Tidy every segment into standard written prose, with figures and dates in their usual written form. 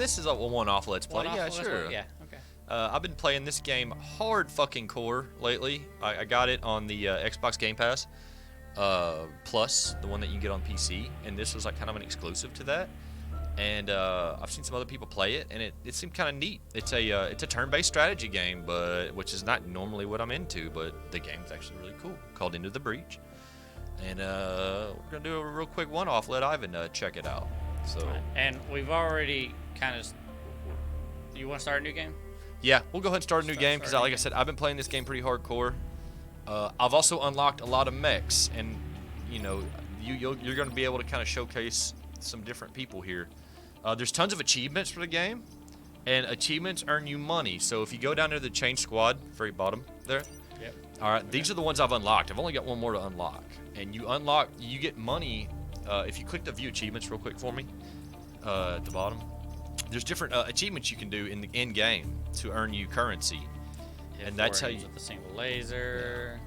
this is a one-off Let's Play. Yeah, sure. Yeah, okay. I've been playing this game hard fucking core lately. I got it on the Xbox Game Pass Plus, the one that you can get on PC, and this was like kind of an exclusive to that. And I've seen some other people play it, and it seemed kind of neat. It's a turn-based strategy game, but which is not normally what I'm into, but the game's actually really cool. Called Into the Breach, and we're gonna do a real quick one-off. Let Ivan check it out. So. And we've already kind of. You want to start a new game? Yeah, we'll go ahead and start a new game because, like I said, I've been playing this game pretty hardcore. I've also unlocked a lot of mechs, and you know, you're going to be able to kind of showcase some different people here. There's tons of achievements for the game, and achievements earn you money. So if you go down to the change squad, very bottom there. Yep. All right, these are the ones I've unlocked. I've only got one more to unlock, and you get money if you click the view achievements real quick for me at the bottom. There's different achievements you can do in the end game to earn you currency, and that's how you with the single laser.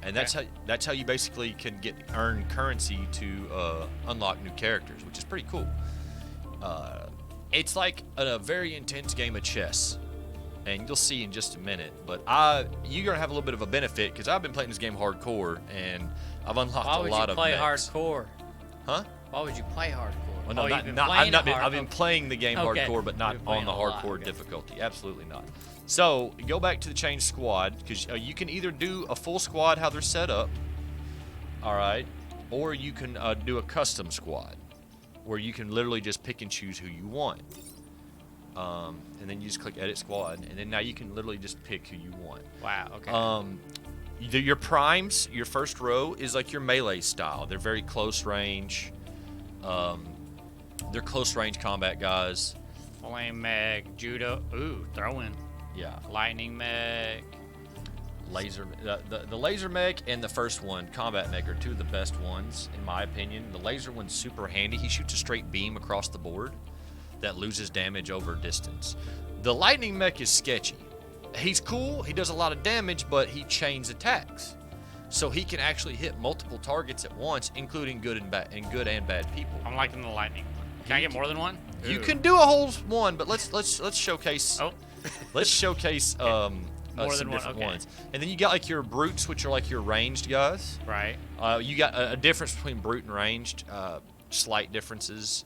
Yeah. And that's how you basically can earn currency to unlock new characters, which is pretty cool. It's like a very intense game of chess, and you'll see in just a minute. But you're gonna have a little bit of a benefit because I've been playing this game hardcore, and I've unlocked a lot of. Why would you play hardcore? Huh? Why would you play hardcore? Well, no, I've been playing the game hardcore, but not on the hardcore difficulty. Absolutely not. So go back to the change squad because you can either do a full squad how they're set up, all right, or you can do a custom squad where you can literally just pick and choose who you want, and then you just click edit squad, and then now you can literally just pick who you want. Wow. Okay. Your primes, your first row is like your melee style. They're very close range. They're close range combat guys. Flame mech, judo, throwing. Yeah. Lightning mech. Laser, the laser mech and the first one, combat mech, are two of the best ones in my opinion. The laser one's super handy. He shoots a straight beam across the board that loses damage over distance. The lightning mech is sketchy. He's cool. He does a lot of damage, but he chains attacks, so he can actually hit multiple targets at once, including good and bad people. I'm liking the lightning one. Can I get more than one? You can do a whole one, but let's showcase. Oh. Let's showcase more some than different one. Okay. ones. And then you got like your brutes, which are like your ranged guys. Right. You got a difference between brute and ranged, slight differences.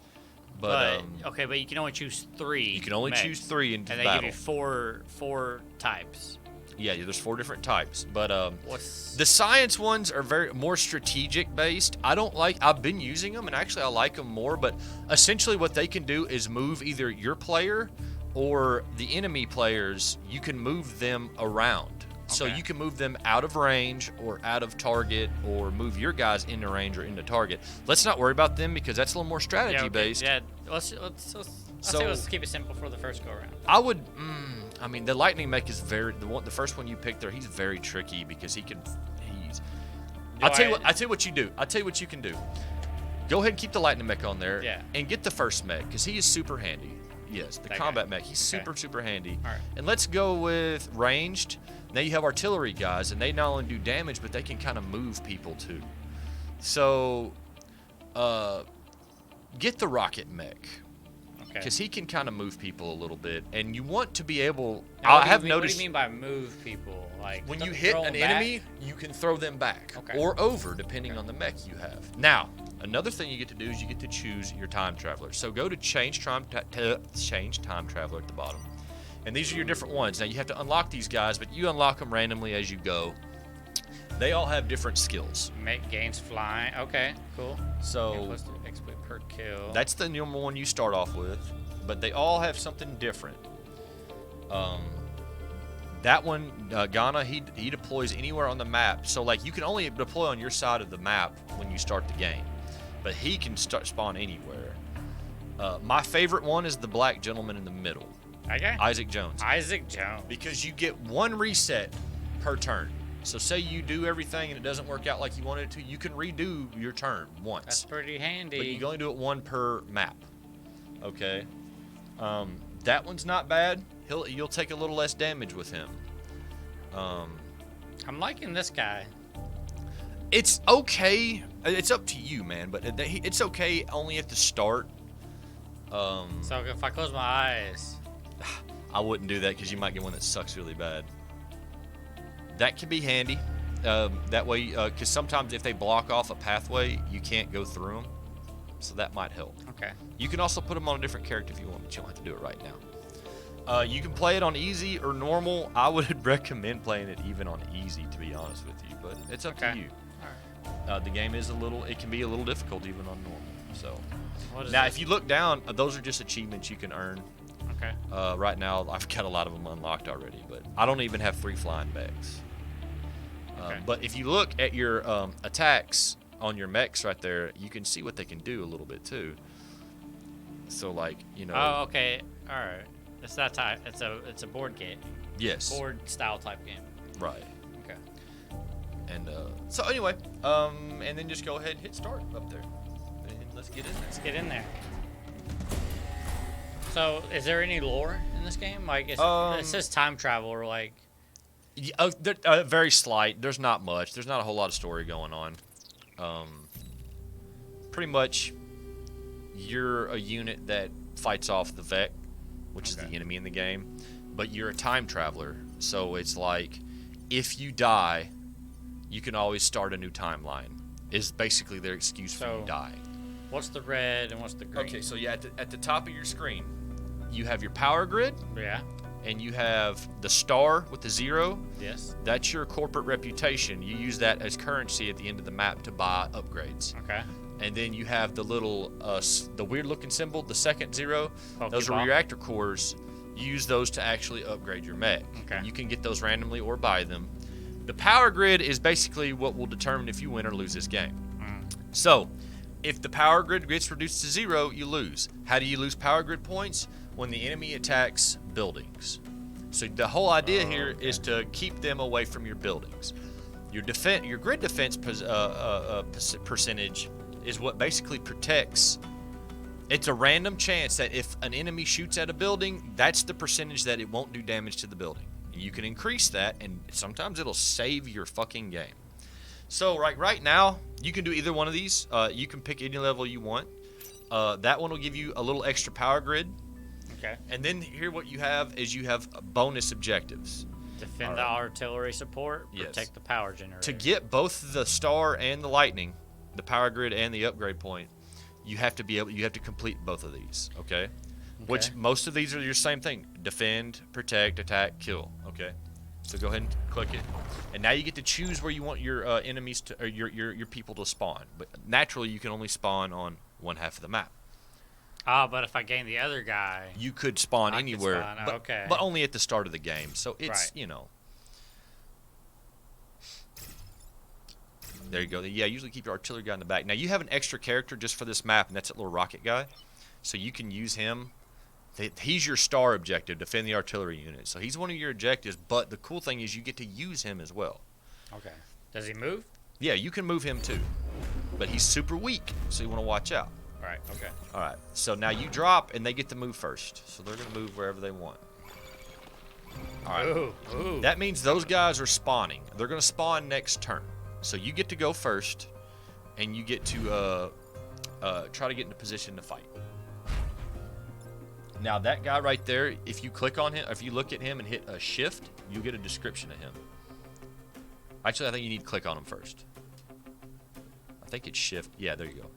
But but you can only choose 3. You can only choose 3 into and the battle. battle. And they give you four types. Yeah, there's 4 different types. But What's the science ones are very more strategic based. I've been using them, and actually I like them more. But essentially, what they can do is move either your player or the enemy players. You can move them around. So you can move them out of range or out of target, or move your guys into range or into target. Let's not worry about them because that's a little more strategy based. Yeah, let's keep it simple for the first go around. I would. I mean, the lightning mech is the first one you pick there. He's very tricky because he can. I'll tell you what you do. I'll tell you what you can do. Go ahead and keep the lightning mech on there. Yeah. And get the first mech because he is super handy. Yes, the combat mech. He's super handy. All right. And let's go with ranged. Now you have artillery guys, and they not only do damage, but they can kind of move people too. So, get the rocket mech. Because he can kind of move people a little bit, and you want to be able. Now, what do you mean by move people? Like when you hit an enemy, you can throw them back or over, depending on the mech you have. Now, another thing you get to do is you get to choose your time traveler. So go to change time traveler at the bottom, and these are your different ones. Now you have to unlock these guys, but you unlock them randomly as you go. They all have different skills. Mech gains flying. Okay, cool. So exploit per kill. That's the normal one you start off with, but they all have something different. That one, Ghana, he deploys anywhere on the map. So like you can only deploy on your side of the map when you start the game, but he can spawn anywhere. My favorite one is the black gentleman in the middle. Okay. Isaac Jones. Isaac Jones. Because you get 1 reset per turn. So say you do everything and it doesn't work out like you wanted it to, you can redo your turn once. That's pretty handy. But you can only do it 1 per map. Okay. That one's not bad. You'll take a little less damage with him. I'm liking this guy. It's okay. It's up to you, man. But it's okay only at the start. So if I close my eyes, I wouldn't do that because you might get one that sucks really bad. That can be handy. That way, because sometimes if they block off a pathway, you can't go through them. So that might help. okay. You can also put them on a different character if you want, but you don't have to do it right now. You can play it on easy or normal. I would recommend playing it even on easy, to be honest with you, but it's up to you. The game is it can be a little difficult even on normal. So What is now, this? if you look down, those are just achievements you can earn. Okay. Right now, I've got a lot of them unlocked already, but I don't even have 3 flying bags. Okay. But if you look at your attacks on your mechs right there, you can see what they can do a little bit too. So like, you know. Oh, okay. All right. It's that type. It's a board game. Yes. Board style type game. Right. Okay. And so anyway, and then just go ahead and hit start up there, and let's get in there. Let's get in there. So, is there any lore in this game? Like, it says time travel, or like. Yeah, very slight. There's not much. There's not a whole lot of story going on. Pretty much, you're a unit that fights off the Vec, which is the enemy in the game, but you're a time traveler. So it's like, if you die, you can always start a new timeline. Is basically their excuse for you dying. What's the red and what's the green? Okay, so yeah, at the top of your screen, you have your power grid. Yeah. And you have the star with the 0. Yes. That's your corporate reputation. You use that as currency at the end of the map to buy upgrades. Okay. And then you have the little, the weird-looking symbol, the second 0. Pokeball. Those are reactor cores. You use those to actually upgrade your mech. Okay. You can get those randomly or buy them. The power grid is basically what will determine if you win or lose this game. So, if the power grid gets reduced to 0, you lose. How do you lose power grid points? When the enemy attacks buildings. So the whole idea here is to keep them away from your buildings. Your grid defense percentage is what basically protects. It's a random chance that if an enemy shoots at a building, that's the percentage that it won't do damage to the building. You can increase that, and sometimes it'll save your fucking game. So right now, you can do either one of these. You can pick any level you want. That one will give you a little extra power grid. Okay. And then here what you have is you have bonus objectives. Defend the artillery support, Yes. protect the power generator. To get both the star and the lightning, the power grid and the upgrade point, you have to complete both of these, okay? Which most of these are your same thing. Defend, protect, attack, kill, okay? So go ahead and click it. And now you get to choose where you want your enemies to, or your people to spawn. But naturally you can only spawn on one half of the map. But if I gain the other guy, You could spawn I could anywhere, spawn, but, okay. but only at the start of the game. So it's, Right. you know. There you go. Yeah, usually keep your artillery guy in the back. Now, you have an extra character just for this map, and that's that little rocket guy. So you can use him. He's your star objective, defend the artillery unit. So he's one of your objectives, but the cool thing is you get to use him as well. okay. Does he move? Yeah, you can move him too. But he's super weak, so you want to watch out. Right. Okay. All right, so now you drop, and they get to move first. So they're going to move wherever they want. All right. Ooh. That means those guys are spawning. They're going to spawn next turn. So you get to go first, and you get to try to get into position to fight. Now that guy right there, if you click on him, if you look at him and hit a shift, you get a description of him. Actually, I think you need to click on him first. I think it's shift. Yeah, there you go.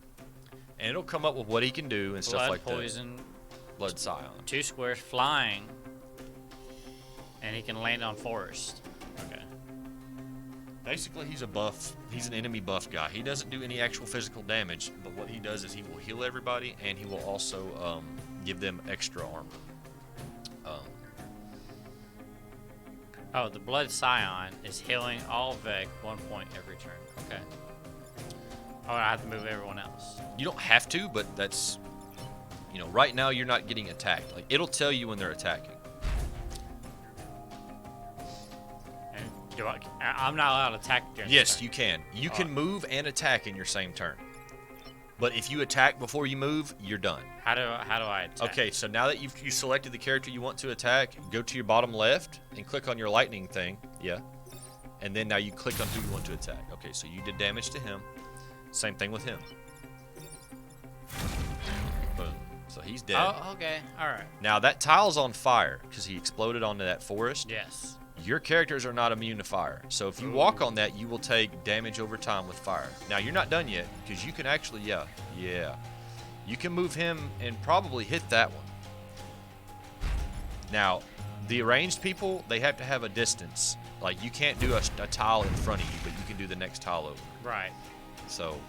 And it'll come up with what he can do and stuff like poison, that. Blood scion. 2 squares, flying, and he can land on forest. Okay. Basically, he's a buff. He's an enemy buff guy. He doesn't do any actual physical damage, but what he does is he will heal everybody, and he will also give them extra armor. Oh, the blood scion is healing all Vec 1 point every turn. Okay. Oh, I have to move everyone else. You don't have to, but that's, you know, right now you're not getting attacked. Like, it'll tell you when they're attacking. And I'm not allowed to attack during Yes, the turn. you can. You can move and attack in your same turn. But if you attack before you move, you're done. How do I attack? Okay, so now that you selected the character you want to attack, go to your bottom left and click on your lightning thing. Yeah. And then now you click on who you want to attack. Okay, so you did damage to him. Same thing with him. Boom. So he's dead. Oh, okay. All right. Now that tile's on fire because he exploded onto that forest. Yes. Your characters are not immune to fire. So if you walk on that, you will take damage over time with fire. Now you're not done yet because you can actually, yeah. You can move him and probably hit that one. Now, the arranged people, they have to have a distance. Like you can't do a tile in front of you, but you can do the next tile over. Right. So,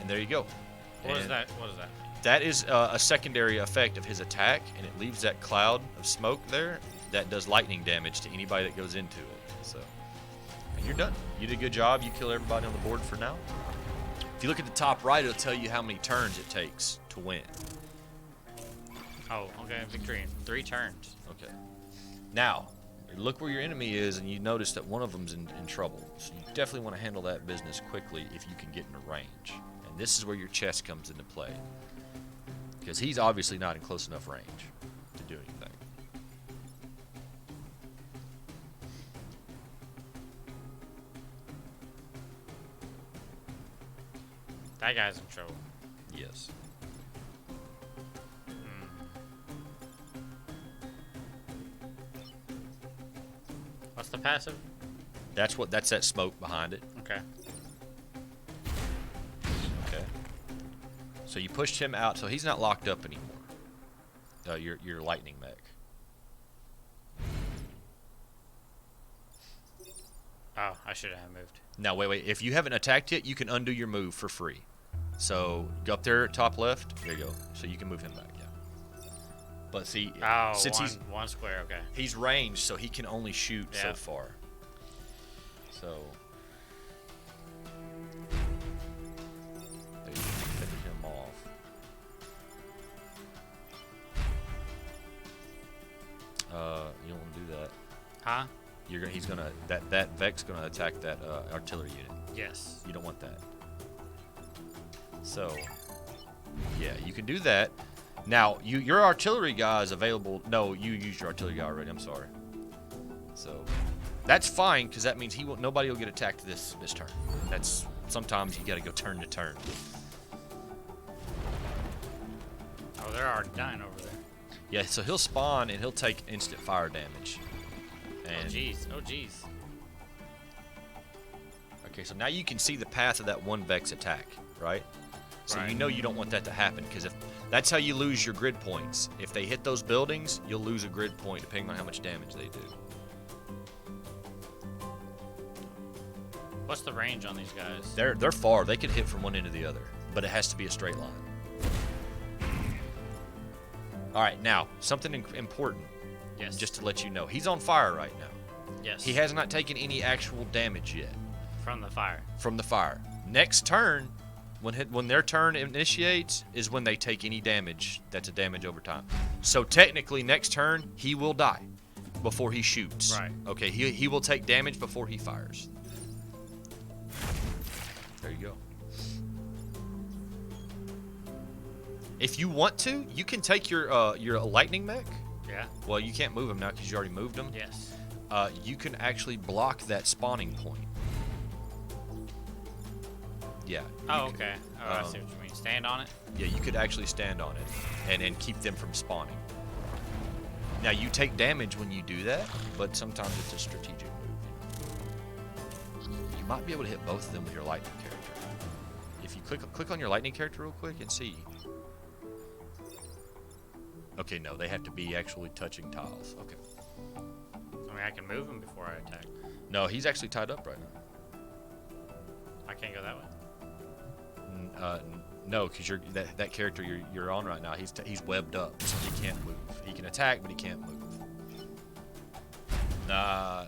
and there you go. What is And that? What is that? That is a secondary effect of his attack, and it leaves that cloud of smoke there that does lightning damage to anybody that goes into it. So, and you're done. You did a good job. You kill everybody on the board for now. If you look at the top right, it'll tell you how many turns it takes to win. Oh, okay. Victory in 3 turns. Okay. Now, look where your enemy is, and you notice that one of them's in trouble. So you definitely want to handle that business quickly if you can get in a range. And this is where your chest comes into play. Because he's obviously not in close enough range to do anything. That guy's in trouble. Yes. What's the passive? That's that smoke behind it. Okay. Okay. So you pushed him out, so he's not locked up anymore. Your lightning mech. Oh, I should have moved. Now wait. If you haven't attacked yet, you can undo your move for free. So go up there, top left. There you go. So you can move him back. Yeah. But see, Oh, since one square. Okay. he's ranged, so he can only shoot so Yeah. far. So there you go. Finish him off. You don't want to do that. Huh? He's gonna that Vec's gonna attack that artillery unit. Yes. You don't want that. So yeah, you can do that. Now your artillery guy is available. No, you used your artillery guy already. I'm sorry. So that's fine because that means nobody will get attacked this turn. That's sometimes you got to go turn to turn. Oh, they're already dying over there. Yeah, so he'll spawn and he'll take instant fire damage. And Oh, jeez. Oh, jeez. okay, so now you can see the path of that one Vex attack, right? So Right. you know you don't want that to happen because if that's how you lose your grid points. If they hit those buildings, you'll lose a grid point depending on how much damage they do. What's the range on these guys? They're far. They can hit from one end to the other, but it has to be a straight line. All right, now something important. Yes. Just to let you know, he's on fire right now. Yes. He has not taken any actual damage yet From the fire. from the fire. Next turn, when their turn initiates, is when they take any damage. That's a damage over time. So technically, next turn he will die before he shoots. Right. Okay. He will take damage before he fires. There you go. If you want to, you can take your lightning mech. Yeah. Well, you can't move him now because you already moved him. Yes. You can actually block that spawning point. Yeah. Oh, you can- okay. Oh, I see what you mean. Stand on it? Yeah, you could actually stand on it and keep them from spawning. Now, you take damage when you do that, but sometimes it's a strategic move. You might be able to hit both of them with your lightning character. If you click on your lightning character real quick and see. Okay, no, they have to be actually touching tiles. Okay. I mean, I can move him before I attack. No, he's actually tied up right now. I can't go that way. No, because that character you're on right now, he's webbed up, so he can't move. He can attack, but he can't move. Nah,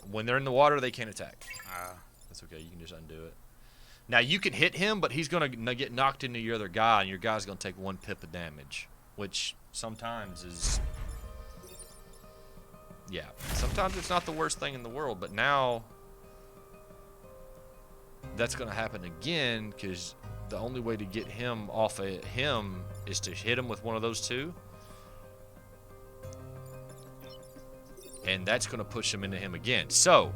when they're in the water, they can't attack. That's okay. You can just undo it. Now you can hit him, but he's gonna get knocked into your other guy, and your guy's gonna take 1 pip of damage, which sometimes is, yeah. Sometimes it's not the worst thing in the world, but now that's gonna happen again because the only way to get him off of him is to hit him with one of those two. And that's going to push him into him again. So,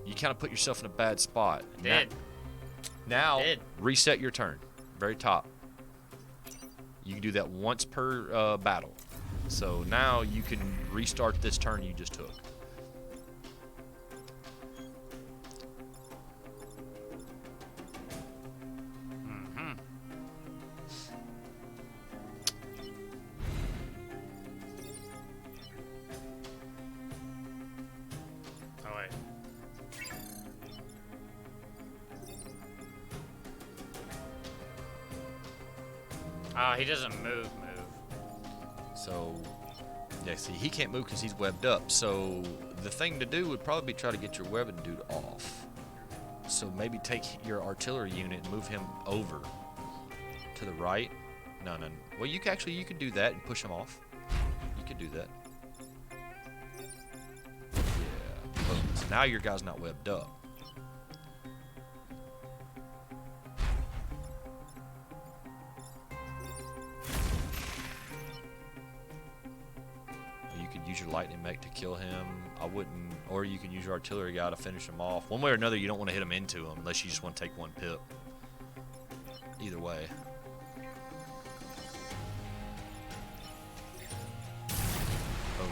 you kind of put yourself in a bad spot. Did. Now, Did. reset your turn. Very top. You can do that once per battle. So now you can restart this turn you just took. Oh, wait. Oh, he doesn't move. So, yeah, see, he can't move because he's webbed up. So the thing to do would probably be try to get your webbing dude off. So maybe take your artillery unit and move him over to the right. No. Well, you could do that and push him off. You could do that. Yeah. Boom. So now your guy's not webbed up. You could use your lightning mech to kill him. I wouldn't, or you can use your artillery guy to finish him off. One way or another, you don't want to hit him into him unless you just want to take one pip. Either way. Oh.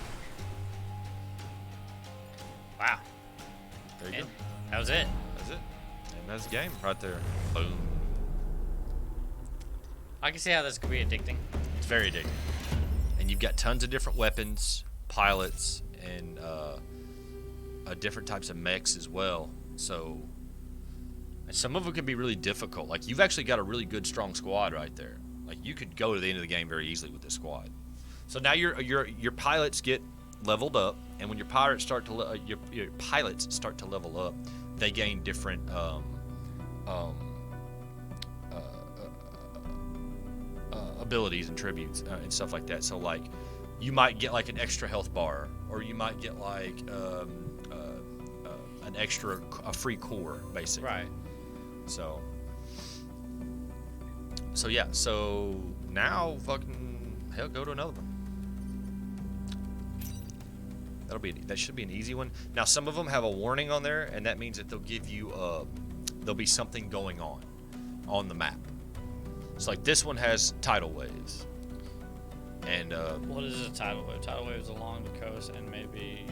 Wow. There you go. That was it. That's it. And that's the game right there. Boom. I can see how this could be addicting. It's very addicting. And you've got tons of different weapons, pilots, and different types of mechs as well. So, and some of them can be really difficult. Like, you've actually got a really good, strong squad right there. Like, you could go to the end of the game very easily with this squad. So now your pilots get leveled up, and when your pilots start to your pilots start to level up, they gain different abilities and tributes and stuff like that. So like, you might get like an extra health bar, or you might get like a free core, basically. Right. So yeah. So now, fucking hell, go to another one. That should be an easy one. Now some of them have a warning on there, and that means that they'll give you there'll be something going on the map. So like this one has tidal waves, and What is a tidal wave? Tidal waves along the coast, and maybe.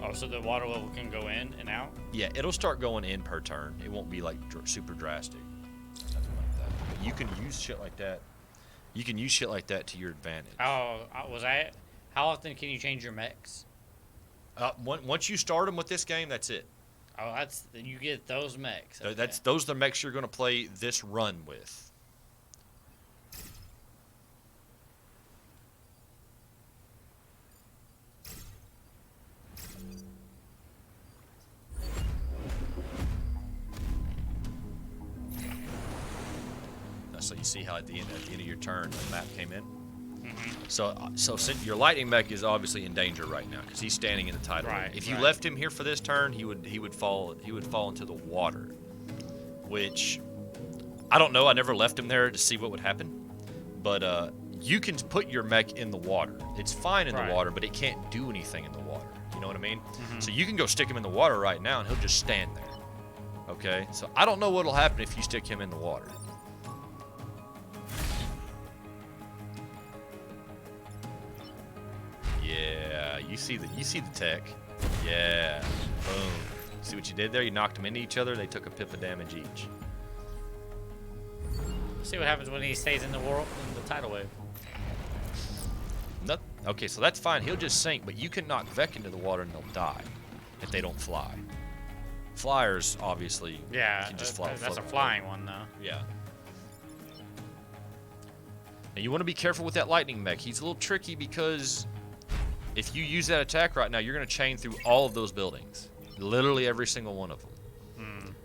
Oh, so the water level can go in and out? yeah, it'll start going in per turn. It won't be like super drastic. Nothing like that. But you can use shit like that. You can use shit like that to your advantage. Oh, was that? How often can you change your mechs? Once you start them with this game, that's it. Oh, you get those mechs. Okay. Those are the mechs you're going to play this run with. So you see how at the end of your turn the map came in. Mm-hmm. So your lightning mech is obviously in danger right now because he's standing in the tidal. Right, If you right. left him here for this turn, he would fall into the water, which I don't know. I never left him there to see what would happen, but you can put your mech in the water. It's fine in Right. the water, but it can't do anything in the water. You know what I mean? Mm-hmm. So you can go stick him in the water right now, and he'll just stand there. Okay. So I don't know what'll happen if you stick him in the water. Yeah, you see the tech. Yeah, boom. See what you did there? You knocked them into each other. They took a pip of damage each. See what happens when he stays in the tidal wave. Okay, so that's fine. He'll just sink, but you can knock Vec into the water and they'll die if they don't fly. Flyers obviously Yeah, can just fly. that's a float flying one though. Yeah. And you want to be careful with that lightning mech. He's a little tricky because if you use that attack right now, you're going to chain through all of those buildings. Literally every single one of them.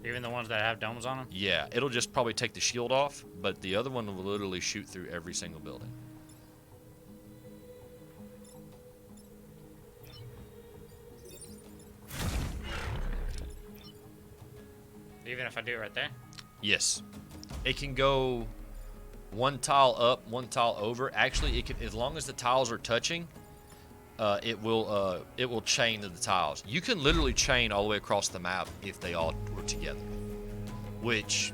Even the ones that have domes on them? Yeah, it'll just probably take the shield off, but the other one will literally shoot through every single building. Even if I do it right there? Yes. It can go one tile up, one tile over. Actually, it can, as long as the tiles are touching, it will chain to the tiles. You can literally chain all the way across the map if they all were together, which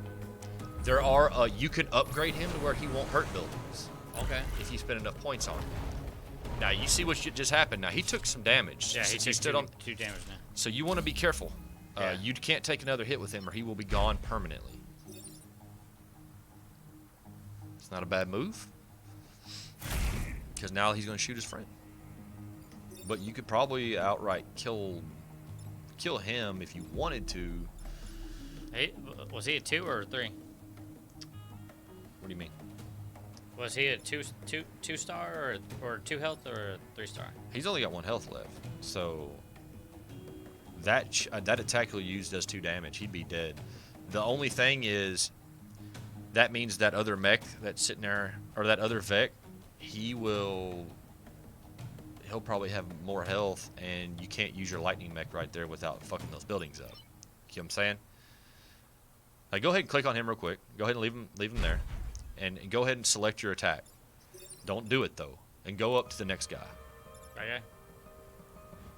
There are you can upgrade him to where he won't hurt buildings. Okay. If you spend enough points on him. Now you see what just happened. Now he took some damage. Yeah, he took stood on 2 damage now. So you want to be careful. Yeah. You can't take another hit with him or he will be gone permanently. It's not a bad move. Because now he's going to shoot his friend. But you could probably outright kill him if you wanted to. Hey, was he a 2 or a 3? What do you mean? Was he a two star or 2 health or a 3 star? He's only got 1 health left. So that attack he'll use does 2 damage. He'd be dead. The only thing is that means that other mech that's sitting there, or that other Vec, he'll probably have more health, and you can't use your lightning mech right there without fucking those buildings up. You know what I'm saying? Like, go ahead and click on him real quick. Go ahead and leave him there, and go ahead and select your attack. Don't do it though, and go up to the next guy. Okay.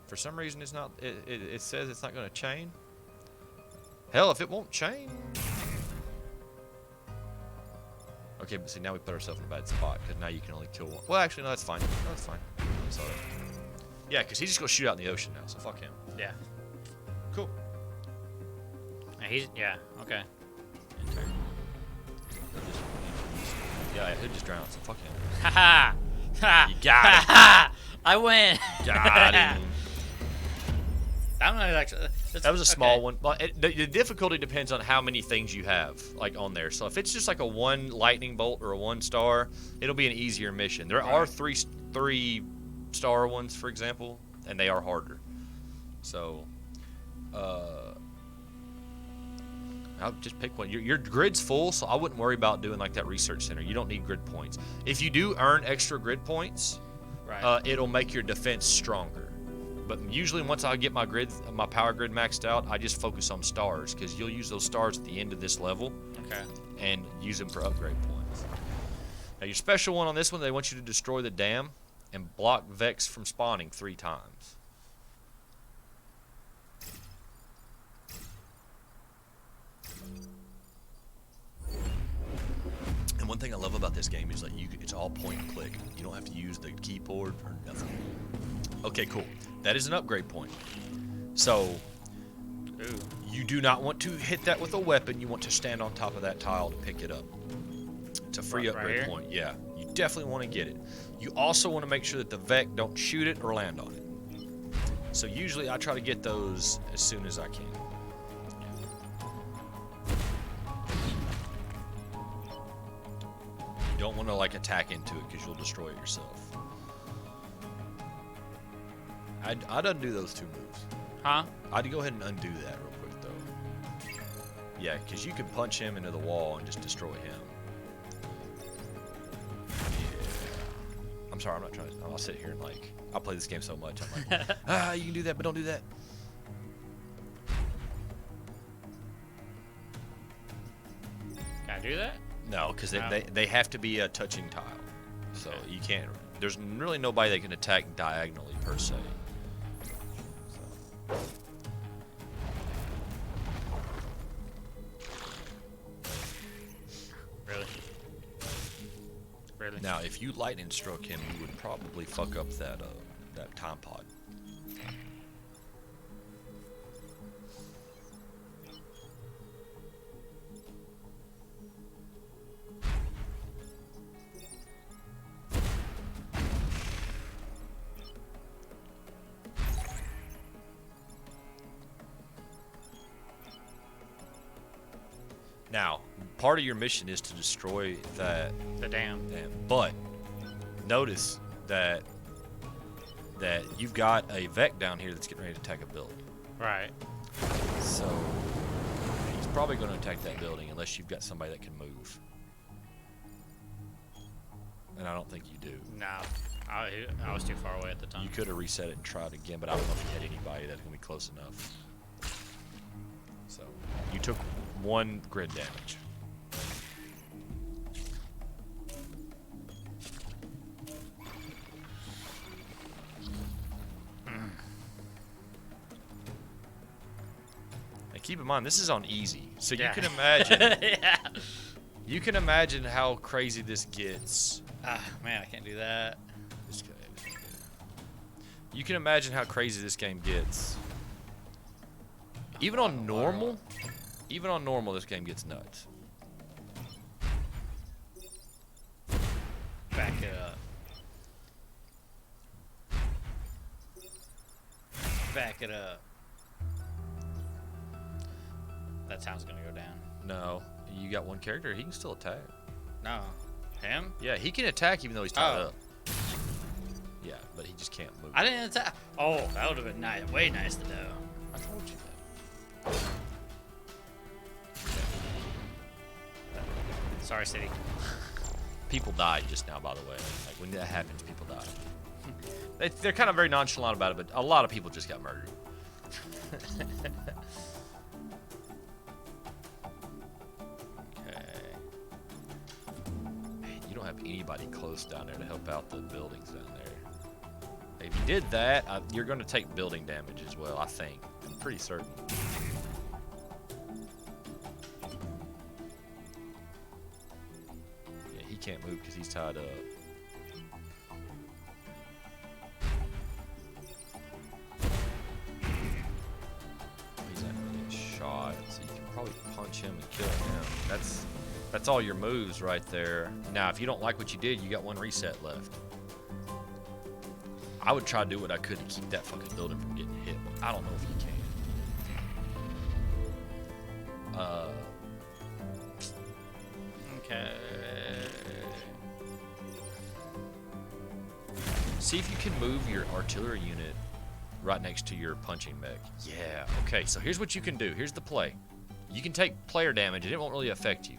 For some reason, it's not. It says it's not going to chain. Hell, if it won't chain. Okay, but see, now we put ourselves in a bad spot because now you can only kill one. Well, actually, no, that's fine. No, that's fine. I'm sorry. Yeah, because he's just going to shoot out in the ocean now, so fuck him. Yeah. Cool. Yeah, okay. Yeah, he'll just drown, so fuck him. Ha ha! You got it. I win! Got him. That one actually. That was a small one. But the difficulty depends on how many things you have, like, on there. So if it's just like a 1 lightning bolt or a 1 star, it'll be an easier mission. There are 3 star ones, for example, and they are harder. So, I'll just pick one. Your grid's full, so I wouldn't worry about doing like that research center. You don't need grid points. If you do earn extra grid points, it'll make your defense stronger. But usually once I get my power grid maxed out, I just focus on stars, because you'll use those stars at the end of this level. Okay. And use them for upgrade points. Now your special one on this one, they want you to destroy the dam and block Vex from spawning 3 times. And one thing I love about this game is like it's all point and click. You don't have to use the keyboard or nothing. Okay, cool. That is an upgrade point. So, you do not want to hit that with a weapon. You want to stand on top of that tile to pick it up. It's a free upgrade point. Yeah, you definitely want to get it. You also want to make sure that the Vec don't shoot it or land on it. So usually I try to get those as soon as I can. You don't want to like attack into it because you'll destroy it yourself. I'd undo those 2 moves. Huh? I'd go ahead and undo that real quick though. Yeah, because you can punch him into the wall and just destroy him. Yeah. I'm sorry, I'm not trying to. I'll sit here and like. I play this game so much. I'm like, you can do that, but don't do that. Can I do that? No, because they have to be a touching tile. So you can't. There's really nobody that can attack diagonally per se. Really? Now, if you lightning struck him, you would probably fuck up that time pod. Now, part of your mission is to destroy the dam. But notice that you've got a Vec down here that's getting ready to attack a building. Right. So he's probably going to attack that building unless you've got somebody that can move. And I don't think you do. No, I was too far away at the time. You could have reset it and tried again, but I don't know if you had anybody that's going to be close enough. So you took 1 grid damage. And keep in mind, this is on easy, so you can imagine. Yeah. You can imagine how crazy this gets. Ah, man, I can't do that. You can imagine how crazy this game gets. Even on normal, this game gets nuts. Back it up. Back it up. That sound's gonna go down. No, you got one character. He can still attack. No. Him? Yeah, he can attack even though he's tied Oh. up. Yeah, but he just can't move. I didn't attack. Oh, that would have been nice. Way nice to know. I told you that. Sorry, City. People died just now, by the way. Like when that happens, people die. They're kind of very nonchalant about it, but a lot of people just got murdered. Okay. Man, you don't have anybody close down there to help out the buildings down there. If you did that, you're going to take building damage as well, I think. I'm pretty certain. Yeah, he can't move because he's tied up. He's not going to get shot, so you can probably punch him and kill him. That's all your moves right there. Now, if you don't like what you did, you got one reset left. I would try to do what I could to keep that fucking building from getting hit, but I don't know if you can. Okay. See if you can move your artillery unit right next to your punching mech. Yeah, okay, so here's what you can do. Here's the play. You can take player damage, and it won't really affect you.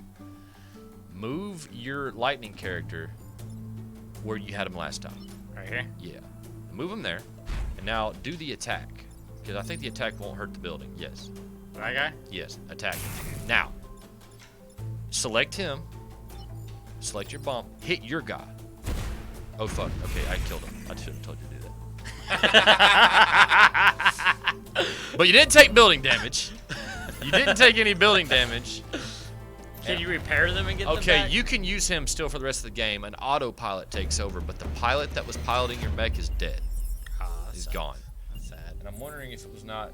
Move your lightning character where you had him last time. Right here? Yeah. Move him there. And now do the attack. Because I think the attack won't hurt the building. Yes. That guy? Yes, attack him. Now, select him. Select your bump. Hit your guy. Oh, fuck. Okay, I killed him. I shouldn't have told you to do that. But you didn't take building damage. You didn't take any building damage. Can you repair them and get them Okay, back? you can use him still for the rest of the game. An autopilot takes over, but the pilot that was piloting your mech is dead. He's gone. That's sad. And I'm wondering if it was not.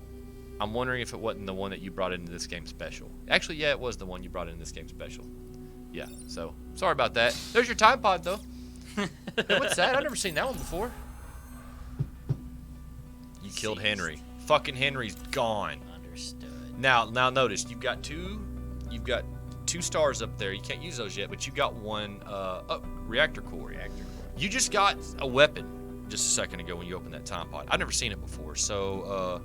I'm wondering if it wasn't the one that you brought into this game special. Actually, yeah, it was the one you brought into this game special. Yeah, so sorry about that. There's your time pod, though. Hey, what's that? I've never seen that one before. You killed Henry. Fucking Henry's gone. Understood. Now notice you've got two stars up there. You can't use those yet, but you got one reactor core. You just got a weapon just a second ago when you opened that time pod. I've never seen it before. So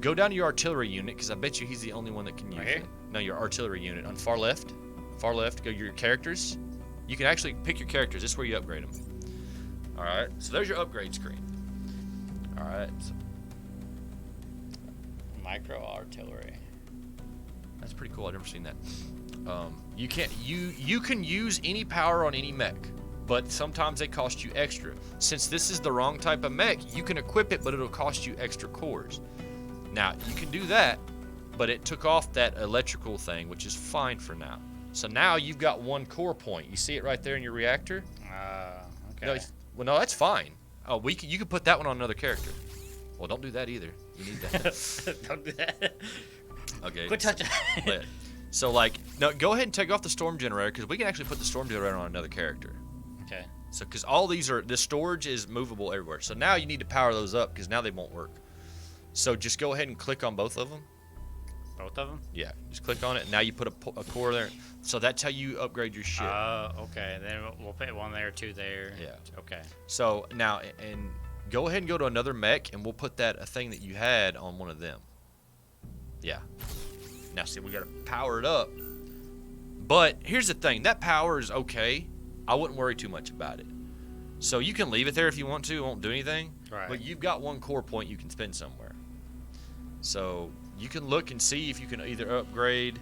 go down to your artillery unit because I bet you he's the only one that can use Right here? it. No, your artillery unit on far left. Far left. Go your characters. You can actually pick your characters. This is where you upgrade them. All right. So there's your upgrade screen. All right. So Micro artillery. that's pretty cool. I've never seen that. You can use any power on any mech, but sometimes they cost you extra. Since this is the wrong type of mech, you can equip it, but it'll cost you extra cores. Now you can do that, but it took off that electrical thing, which is fine for now. So now you've got one core point. You see it right there in your reactor? Okay. No, well, no, that's fine. Oh, you can put that one on another character. Well, don't do that either. You need that. Don't do that. Okay. Quit touching. So, like, no, go ahead and take off the storm generator because we can actually put the storm generator on another character. Okay. So, because all these the storage is movable everywhere. So now you need to power those up because now they won't work. So just go ahead and click on both of them. Both of them? Yeah, just click on it. And now you put a core there. So that's how you upgrade your ship. Okay. Then we'll put one there, two there. Yeah. Okay. So now, and go ahead and go to another mech, and we'll put a thing that you had on one of them. Yeah. Now, see, we got to power it up. But here's the thing. That power is okay. I wouldn't worry too much about it. So you can leave it there if you want to. It won't do anything. Right. But you've got one core point you can spend somewhere. So you can look and see if you can either upgrade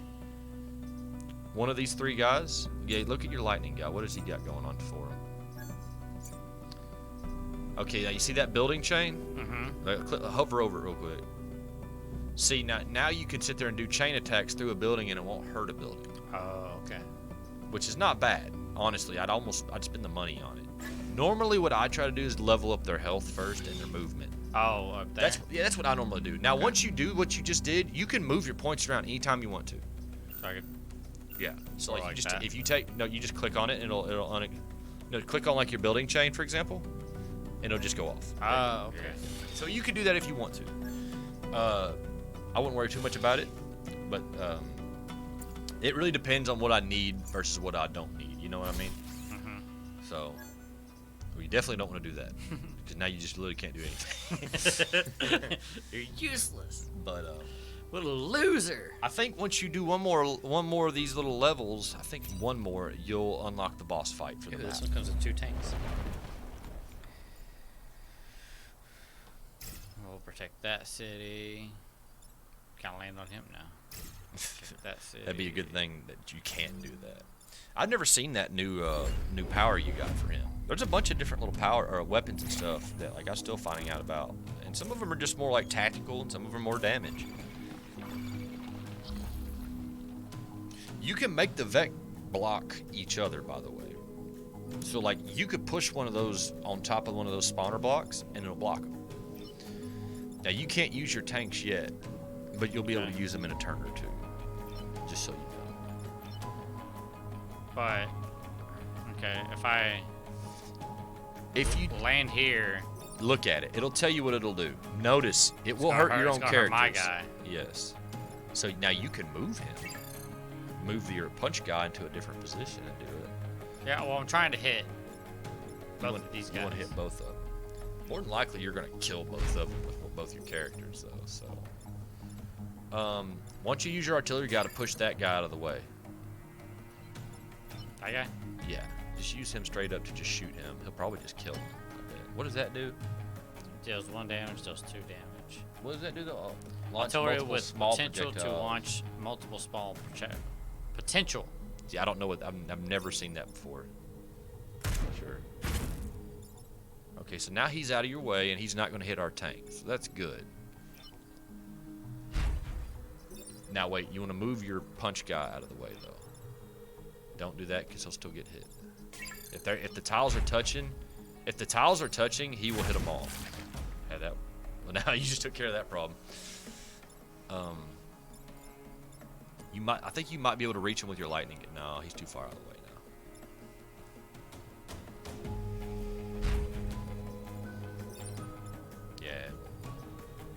one of these three guys. Yeah, look at your lightning guy. What has he got going on for him? Okay, now you see that building chain? Mm-hmm. Hover over it real quick. See, now you can sit there and do chain attacks through a building and it won't hurt a building. Oh, okay. which is not bad. Honestly, I'd spend the money on it. Normally, what I try to do is level up their health first and their movement. Oh, up there. That's what I normally do. Now, once you do what you just did, you can move your points around anytime you want to. So I could, Yeah. So like, like you just that. if you you just click on it and click on like your building chain, for example, and it'll just go off. oh, okay. So you can do that if you want to. I wouldn't worry too much about it, but it really depends on what I need versus what I don't need. You know what I mean? Mm-hmm. So we definitely don't want to do that because now you just literally can't do anything. You're useless. But What a loser. I think once you do one more of these little levels, I think one more, you'll unlock the boss fight for the map. This one comes with 2 tanks. We'll protect that city. Kind of land on him now. Protect that city. That'd be a good thing that you can't do that. I've never seen that new power you got for him. There's a bunch of different little power or weapons and stuff that like I'm still finding out about, and some of them are just more like tactical, and some of them are more damage. You can make the Vec block each other, by the way. So like you could push one of those on top of one of those spawner blocks, and it'll block them. Now you can't use your tanks yet, but you'll be able to use them in a turn or two. Just so you know. But, okay, If you land here, look at it, it'll tell you what it'll do. Notice it will hurt your own it's gonna characters. hurt my guy. Yes. So now you can move him. Move your punch guy into a different position and do it. Yeah, well, I'm trying to hit both of these guys. You want to hit both of them. More than likely, you're going to kill both of them with both your characters, though. So, once you use your artillery, you got to push that guy out of the way. That guy? Yeah, just use him straight up to just shoot him. He'll probably just kill him. I bet. What does that do? Deals 1 damage, deals 2 damage. What does that do, though? Launch Artillery multiple with small potential to projectiles. launch multiple small potential. See, I don't know what. I've never seen that before. Sure. Okay, so now he's out of your way, and he's not going to hit our tank. So that's good. Now wait, you want to move your punch guy out of the way, though. Don't do that, because he'll still get hit. If the tiles are touching, he will hit them all. Yeah, that. Well, now you just took care of that problem. I think you might be able to reach him with your lightning. No, he's too far out of the way now. Yeah.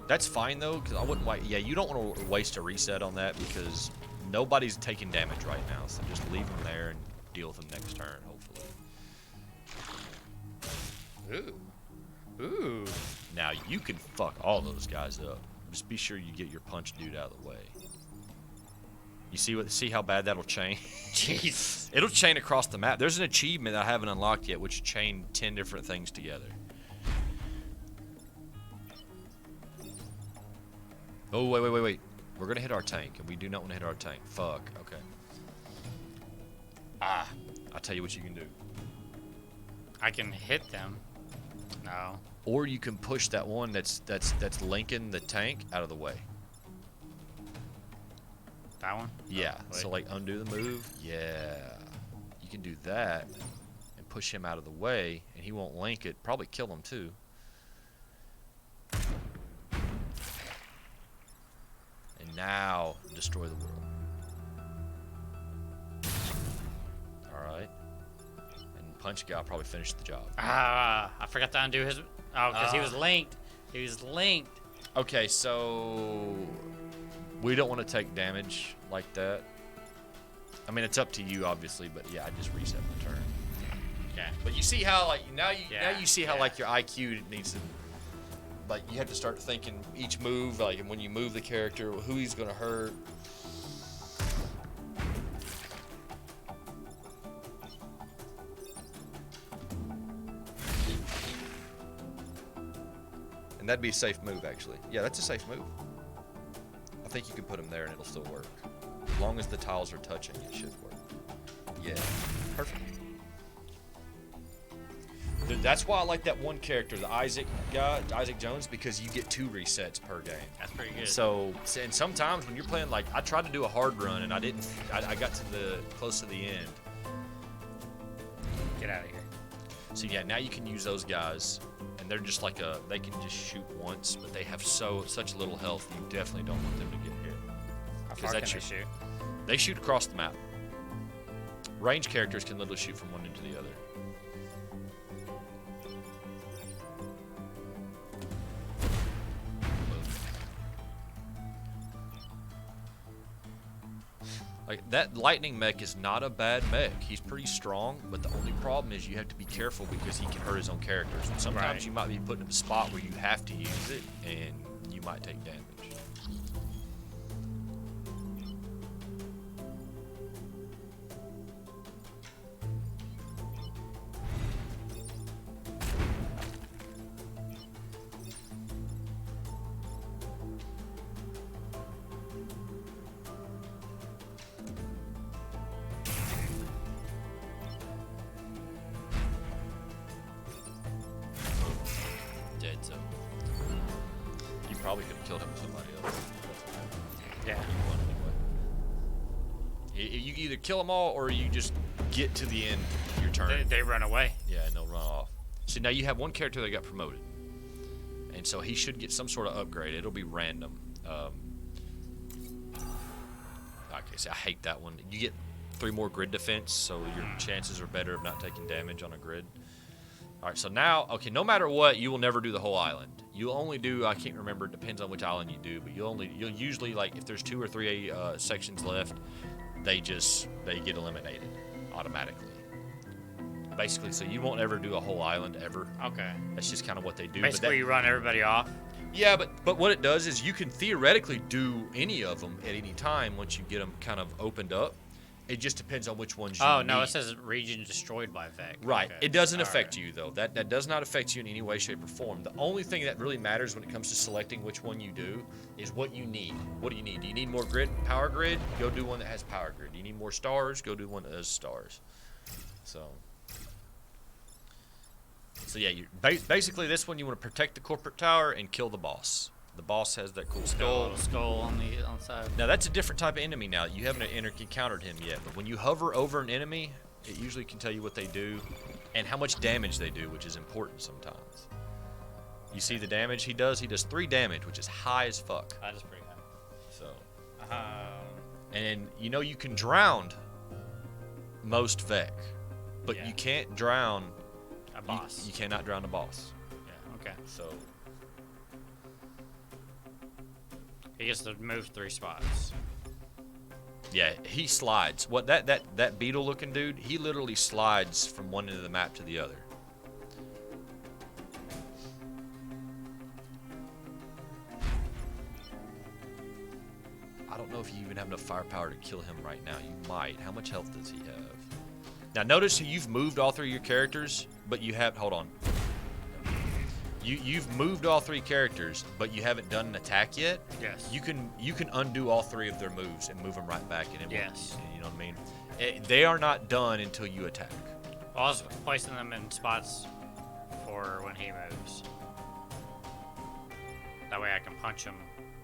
That's fine though, because I wouldn't like. Yeah, you don't want to waste a reset on that because nobody's taking damage right now. So just leave them there and deal with them next turn, hopefully. Ooh. Now you can fuck all those guys up. Just be sure you get your punch dude out of the way. You see how bad that'll chain? Jeez. It'll chain across the map. There's an achievement that I haven't unlocked yet, which chain 10 different things together. Oh, wait. We're gonna hit our tank, and we do not want to hit our tank. Fuck. Okay. I'll tell you what you can do. I can hit them. No. Or you can push that one that's linking the tank out of the way. That one? Yeah. Oh, So like undo the move. Yeah. You can do that and push him out of the way, and he won't link it. Probably kill him too. And now destroy the world. All right. And punch guy probably finished the job. I forgot to undo his. Oh, because he was linked. He was linked. Okay, so we don't want to take damage like that. I mean, it's up to you, obviously, but yeah, I just reset my turn. Okay. But you see how like now you see how yeah. like your IQ needs to, like you have to start thinking each move, like when you move the character, who he's gonna hurt. And that'd be a safe move, actually. Yeah, that's a safe move. I think you can put him there and it'll still work. As long as the tiles are touching, it should work. Yeah, perfect. Dude, that's why I like that one character, the Isaac guy, Isaac Jones, because you get 2 resets per game. That's pretty good. So, and sometimes when you're playing, like, I tried to do a hard run and I didn't, I got to the, close to the end, Get out of here. So yeah, now you can use those guys, and they're just like they can just shoot once, but they have such little health. You definitely don't want them to get hit. How far can they shoot? They shoot across the map. Range characters can literally shoot from one end to the other. Like, that lightning mech is not a bad mech. He's pretty strong, but the only problem is you have to be careful because he can hurt his own characters. And sometimes you might be put in a spot where you have to use it, and you might take damage. Dead, so you probably could have killed him with somebody else. Yeah. You either kill them all or you just get to the end of your turn. They run away. Yeah, and they'll run off. So now you have one character that got promoted, and so he should get some sort of upgrade. It'll be random. Okay, so I hate that one. You get 3 more grid defense, so your chances are better of not taking damage on a grid. All right, so now, okay, no matter what, you will never do the whole island. You'll only do, I can't remember, it depends on which island you do, but you'll usually, like, if there's 2 or 3 sections left, they get eliminated automatically. Basically, so you won't ever do a whole island ever. Okay. That's just kind of what they do. Basically, you run everybody off. Yeah, but what it does is you can theoretically do any of them at any time once you get them kind of opened up. It just depends on which ones you Oh, no, need. it says region destroyed by Vec. Right. Okay. It doesn't affect you, though. That does not affect you in any way, shape, or form. The only thing that really matters when it comes to selecting which one you do is what you need. What do you need? Do you need more grid, power grid? Go do one that has power grid. Do you need more stars? Go do one that has stars. So yeah, basically this one you want to protect the corporate tower and kill the boss. The boss has that cool skull. Skull on the side. Now that's a different type of enemy now. You haven't encountered him yet, but when you hover over an enemy, it usually can tell you what they do and how much damage they do, which is important sometimes. You see the damage he does? He does 3 damage, which is high as fuck. That is pretty high. So, and you know you can drown most Vec, but you can't drown a boss. You cannot drown a boss. Yeah. Okay. So. He gets to move 3 spots. Yeah, he slides. What that beetle-looking dude? He literally slides from one end of the map to the other. I don't know if you even have enough firepower to kill him right now. You might. How much health does he have? Now notice you've moved all 3 of your characters, but you have. Hold on. You've moved all 3 characters, but you haven't done an attack yet. Yes. You can undo all 3 of their moves and move them right back in. Yes. You know what I mean? They are not done until you attack. Well, I was placing them in spots for when he moves. That way I can punch him,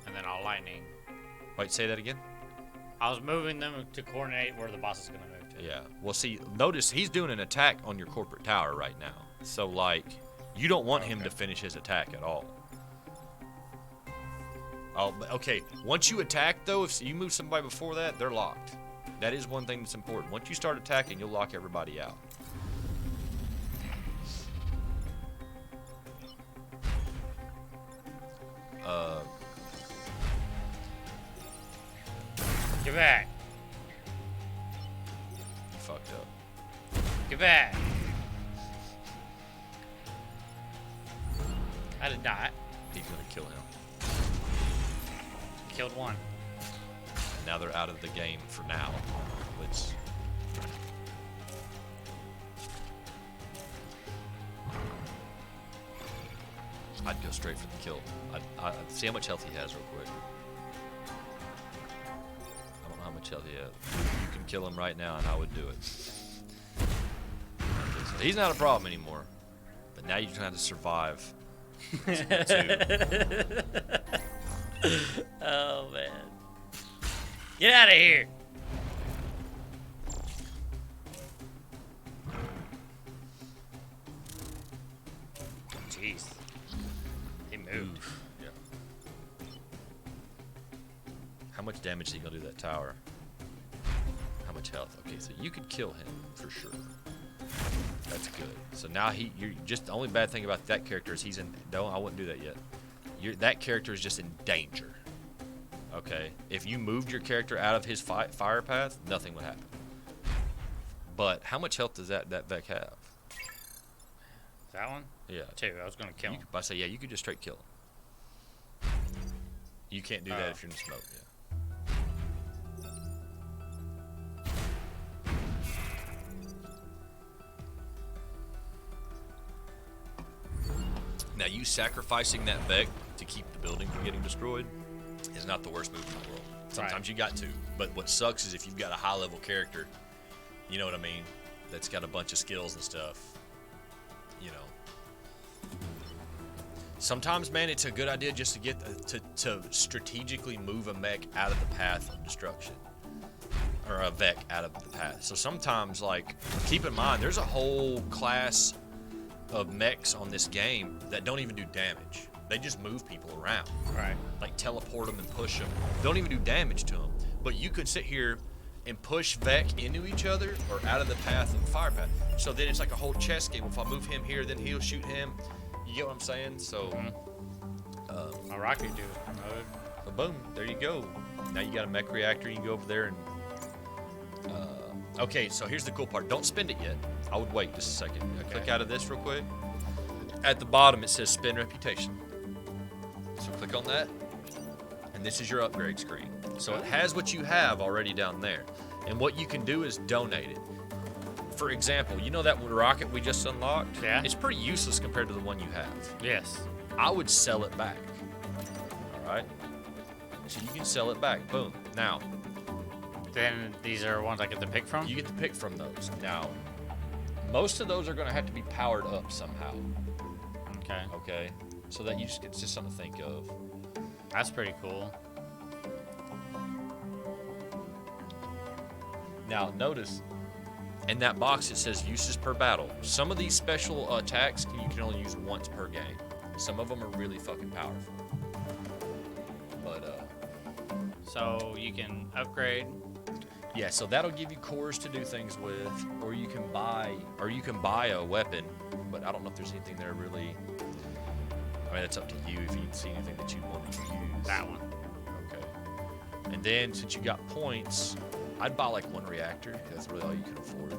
and then I'll lightning. Wait, say that again? I was moving them to coordinate where the boss is going to move to. Yeah. Well, see, notice he's doing an attack on your corporate tower right now. So, like, you don't want him to finish his attack at all. Oh, okay. Once you attack, though, if you move somebody before that, they're locked. That is one thing that's important. Once you start attacking, you'll lock everybody out. Get back. You fucked up. Get back. I did not. He's gonna kill him. Killed one. Now they're out of the game for now. Which I'd go straight for the kill. I'd see how much health he has real quick. I don't know how much health he has. You can kill him right now, and I would do it. Okay, so he's not a problem anymore. But now you're trying to survive. Oh man. Get out of here. jeez. He moved. Yeah. How much damage is he gonna do to that tower? How much health? Okay, so you could kill him for sure. That's good. So now you're just the only bad thing about that character is he's in. No, I wouldn't do that yet. That character is just in danger. Okay, if you moved your character out of his fire path, nothing would happen. But how much health does that Vec have? That one? Yeah. 2. I was gonna kill him. I say yeah, you could just straight kill him. You can't do that if you're in the smoke. Yeah. Now, you sacrificing that Vec to keep the building from getting destroyed is not the worst move in the world. Sometimes you got to, but what sucks is if you've got a high-level character, you know what I mean, that's got a bunch of skills and stuff, you know. Sometimes, man, it's a good idea just to get to strategically move a mech out of the path of destruction, or a Vec out of the path. So sometimes, like, keep in mind, there's a whole class of mechs on this game that don't even do damage. They just move people around. Right. Like teleport them and push them. Don't even do damage to them. But you could sit here and push Vec into each other or out of the path of the fire path. So then it's like a whole chess game. If I move him here, then he'll shoot him. You get what I'm saying? So, My rocket dude promoted. so boom, there you go. Now you got a mech reactor. You can go over there and. Okay, so here's the cool part. Don't spend it yet. I would wait just a second. Click out of this real quick. At the bottom, it says spend reputation. So click on that. And this is your upgrade screen. So it has what you have already down there. And what you can do is donate it. For example, you know that rocket we just unlocked? Yeah. It's pretty useless compared to the one you have. Yes. I would sell it back. All right? So you can sell it back. Boom. Now, Then these are ones I get to pick from? you get to pick from those. Now, most of those are going to have to be powered up somehow. Okay. Okay? So that it's just something to think of. That's pretty cool. Now, notice in that box it says uses per battle. Some of these special attacks you can only use once per game. Some of them are really fucking powerful. But, So you can upgrade. yeah, so that'll give you cores to do things with, or you can buy a weapon, but I don't know if there's anything there really. I mean, it's up to you if you can see anything that you want to use. That one. Okay. And then since you got points, I'd buy like one reactor, because that's really all you can afford.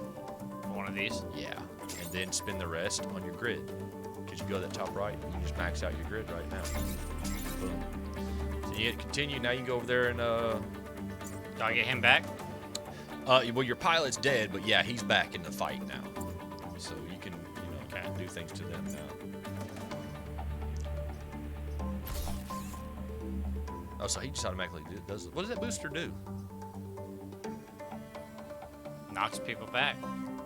One of these. Yeah. And then spend the rest on your grid. Because you go to that top right, you can just max out your grid right now. Boom. So you hit continue, now you can go over there and Do I get him back? well, your pilot's dead, but yeah, he's back in the fight now. So you can, Okay. do things to them now. Oh, so he just automatically does it. What does that booster do? Knocks people back.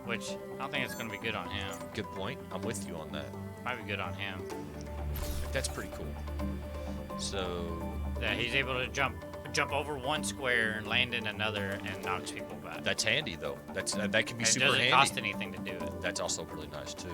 Which, I don't think it's going to be good on him. Good point. I'm with you on that. Might be good on him. That's pretty cool. So, Yeah, he's able to jump over one square and land in another and knocks people back. that's handy though. That can be It super doesn't handy. cost anything to do it. That's also really nice too.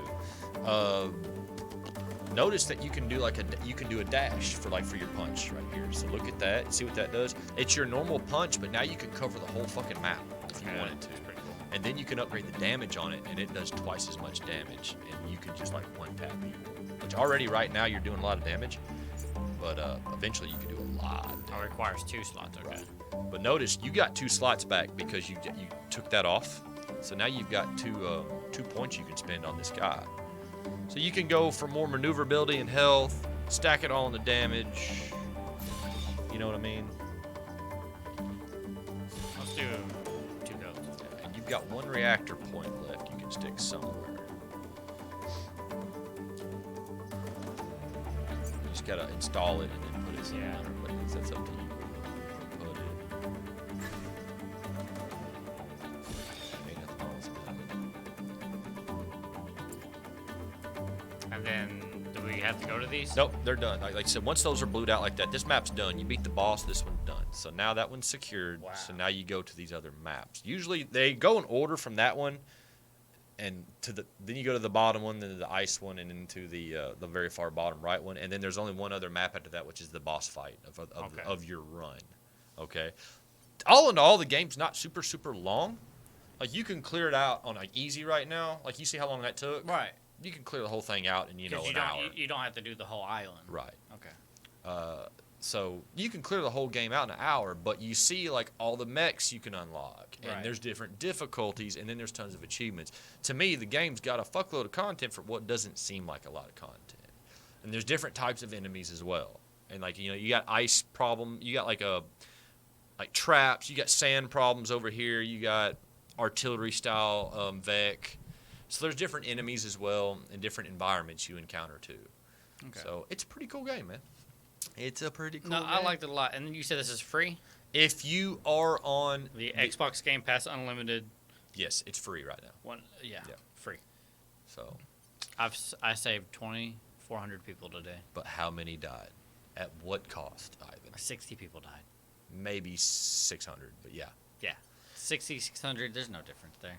Notice that you can do a dash for your punch right here. So look at that. See what that does? It's your normal punch, but now you can cover the whole fucking map if you Yeah, wanted to. it's pretty cool. And then you can upgrade the damage on it, and it does twice as much damage. And you can just one tap people. Which already right now you're doing a lot of damage, but eventually you can do a lot. Of It damage. requires 2 slots, okay. Right. But notice you got 2 slots back because you took that off. So now you've got 2 points you can spend on this guy. So you can go for more maneuverability and health, stack it all on the damage. You know what I mean? Let's do 2 goats. And you've got 1 reactor point left you can stick somewhere. You just gotta install it and then put it somewhere. But that's up to you. Put it. Ain't nothing wrong with that. And then, do we have to go to these? Nope, they're done. Like I said, once those are blued out like that, this map's done. You beat the boss, this one's done. So now that one's secured. Wow. So now you go to these other maps. Usually they go in order from that one. and then you go to the bottom one, then to the ice one, and then to the very far bottom right one, and then there's only one other map after that, which is the boss fight of your run. Okay, all in all, the game's not super long. Like you can clear it out on like easy right now. Like you see how long that took. Right. You can clear the whole thing out in an hour. You don't have to do the whole island. Right. Okay. So you can clear the whole game out in an hour, but you see like all the mechs you can unlock, and Right. there's different difficulties, and then there's tons of achievements. To me, the game's got a fuckload of content for what doesn't seem like a lot of content, and there's different types of enemies as well. And like you got ice problem, you got like traps, you got sand problems over here, you got artillery style Vec. So there's different enemies as well, and different environments you encounter too. Okay. So it's a pretty cool game, man. It's a pretty cool No, game. I liked it a lot. And then you said this is free? If you are on The Xbox Game Pass Unlimited yes, it's free right now. one. Yeah. Free. So, I saved 2,400 people today. but how many died? At what cost, Ivan? 60 people died. Maybe 600, but yeah. Yeah. 60, 600, there's no difference there.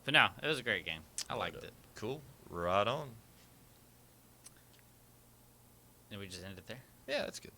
But no, it was a great game. I liked it. Cool. Right on. And we just ended there. Yeah, that's good.